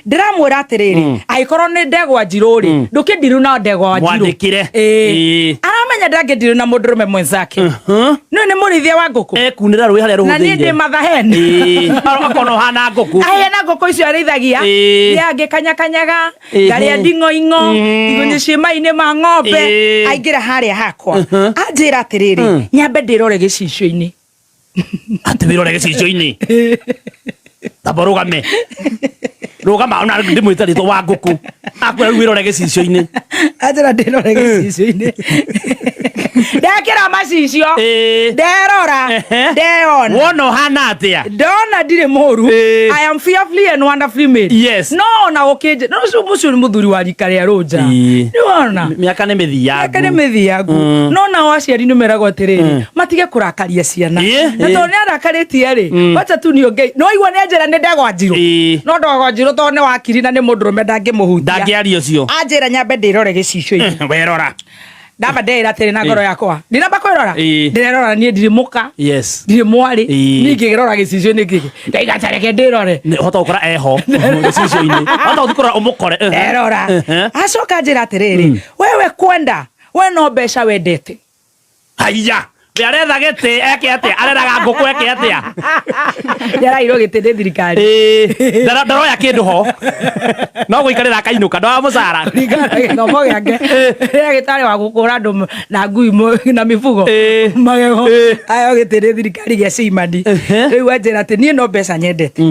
ndiramwira atiriri aikorwo ni ndegwa njiruri ndukindiru na ndegwa njiru mwandikire aramenya ndangindiru na mundurume mwenzake no ni murithia wa nguku kunira rwi haria ruhuthiire na ni ndi mathaheni akono hana nguku na nguku icio arithagia yange kanyakanyaga ngaria ndingo igunye ciema-ini ma ng'ombe aingira haria hakwa anjira atiriri nyambe ndirore gicicio-ini ati wirore gicicio-ini tabo rugama ona ndimwita ritwa wa nguku akwira wirore gicicio-ini anjira ndirore gicicio-ini ndekira macicio nderora ndeona wono hana atia ndona ndire moru I am fearfully and wonderfully made. Yes. No na okeje no mucio ni muthuri wa rika ria roja ni wona miaka ni mithiangu no na waciari ni meragwo atiriri matige kurakaria ciana na to ni arakaritie ri wacha tu ni ongei no igwa ni anjira ni ndegwa njiru no ndegwa njiru to ni wakiri na ni mundurume ndangimuhutia ndangiaria ucio anjira nyambe ndirore gicicio-ini werora ndamba ndera tiri na ngoro yakwa ndinamba kwirora ndirerora nie ndirimuka ndiri mwari ningirora gicicio-ini giki ndaigatareke ndirore hota gukora eho gicicio-ini hota gukora umukore erora acoka njira atiriri wewe kwenda we no mbeca wendete haiya aretha giti eke atia areraga nguku eke atia yarairwo giti ni thirikari ndaroya kindu ho no guikarira akainuka ndo wa mucara githomo giake ria gitari wa gukura andu na ngui na mifugo magego ayo giti ni thirikari gia cimani riu anjira ati nie no mbeca nyendete